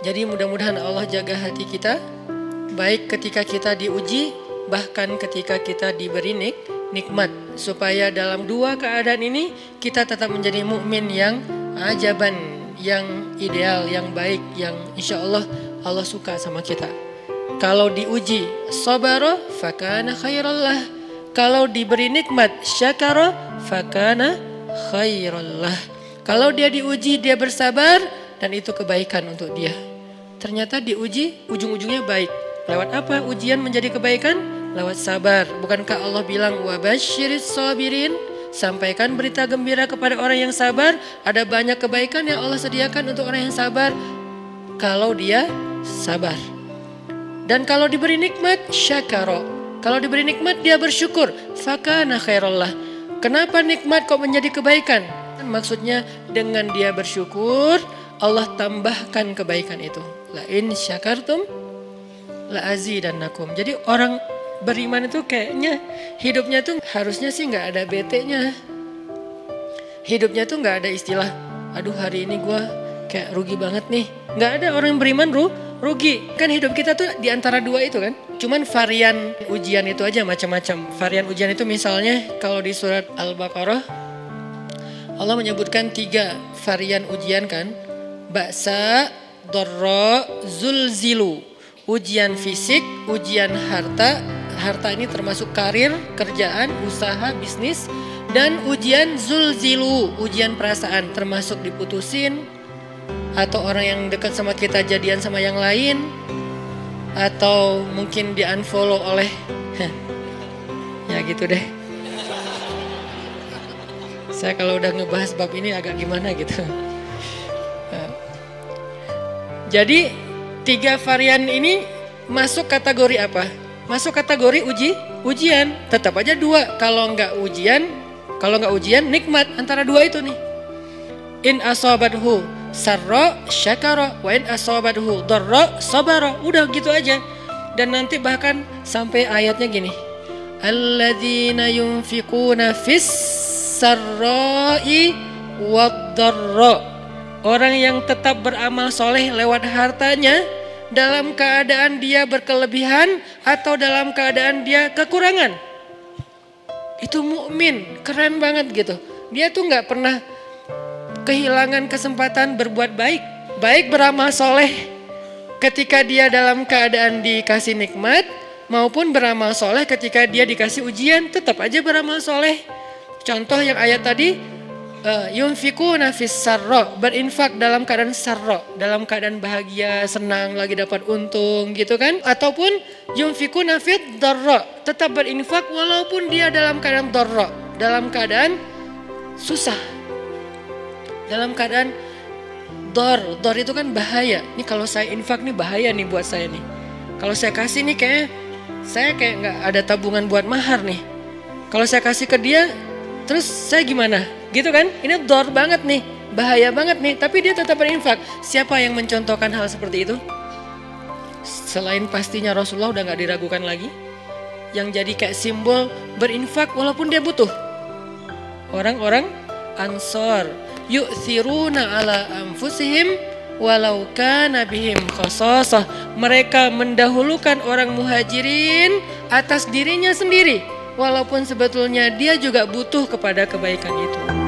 Jadi mudah-mudahan Allah jaga hati kita, baik ketika kita diuji, bahkan ketika kita diberi nikmat, supaya dalam dua keadaan ini kita tetap menjadi mukmin yang ajaban, yang ideal, yang baik, yang insya Allah Allah suka sama kita. Kalau diuji sabara fakana khairallah, kalau diberi nikmat syakara fakana khairallah. Kalau dia diuji dia bersabar dan itu kebaikan untuk dia. Ternyata diuji ujung-ujungnya baik. Lewat apa ujian menjadi kebaikan? Lewat sabar. Bukankah Allah bilang wabasyiris sabirin? Sampaikan berita gembira kepada orang yang sabar. Ada banyak kebaikan yang Allah sediakan untuk orang yang sabar kalau dia sabar. Dan kalau diberi nikmat syakara. Kalau diberi nikmat dia bersyukur. Fakana khairallah. Kenapa nikmat kok menjadi kebaikan? Maksudnya dengan dia bersyukur Allah tambahkan kebaikan itu. La in syakartum la azidannakum. Jadi orang beriman itu kayaknya hidupnya tuh harusnya sih nggak ada bete-nya. Hidupnya tuh nggak ada istilah, aduh hari ini gue kayak rugi banget nih. Nggak ada orang yang beriman rugi. Kan hidup kita tuh di antara dua itu kan. Cuman varian ujian itu aja macam-macam. Varian ujian itu misalnya kalau di surat Al-Baqarah Allah menyebutkan 3 varian ujian kan. Ba'sa, dharra, zulzilu. Ujian fisik, ujian harta. Harta ini termasuk karir, kerjaan, usaha, bisnis. Dan ujian zulzilu, ujian perasaan termasuk diputusin. Atau orang yang dekat sama kita jadian sama yang lain. Atau mungkin di unfollow oleh ya gitu deh. Saya kalau udah ngebahas bab ini agak gimana gitu. Jadi 3 varian ini masuk kategori apa? Masuk kategori ujian. Tetap aja 2. Kalau nggak ujian nikmat. Antara 2 itu nih. In asabathu sarra syakara wa in asabathu dharra sabara. Udah gitu aja. Dan nanti bahkan sampai ayatnya gini. Alladzina yunfiquna fis sarra'i wad dharra. Orang yang tetap beramal soleh lewat hartanya dalam keadaan dia berkelebihan atau dalam keadaan dia kekurangan. Itu mukmin, keren banget gitu. Dia tuh nggak pernah kehilangan kesempatan berbuat baik. Baik beramal soleh ketika dia dalam keadaan dikasih nikmat maupun beramal soleh ketika dia dikasih ujian, tetap aja beramal soleh. Contoh yang ayat tadi. Yunfikuna fis sarra, berinfak dalam keadaan sarra, dalam keadaan bahagia, senang, lagi dapat untung gitu kan. Ataupun yunfikuna fit dharra, tetap berinfak walaupun dia dalam keadaan dharra, dalam keadaan susah. Dalam keadaan dor itu kan bahaya. Nih kalau saya infak nih bahaya nih buat saya nih. Kalau saya kasih nih saya kayak nggak ada tabungan buat mahar nih. Kalau saya kasih ke dia, terus saya gimana? Gitu kan? Ini dor banget nih, bahaya banget nih. Tapi dia tetap berinfak. Siapa yang mencontohkan hal seperti itu? Selain pastinya Rasulullah udah gak diragukan lagi. Yang jadi kayak simbol berinfak walaupun dia butuh. Orang-orang Ansor. Yu'thiruna ala anfusihim walau kana bihim khasasah. Mereka mendahulukan orang muhajirin atas dirinya sendiri. Walaupun sebetulnya dia juga butuh kepada kebaikan itu.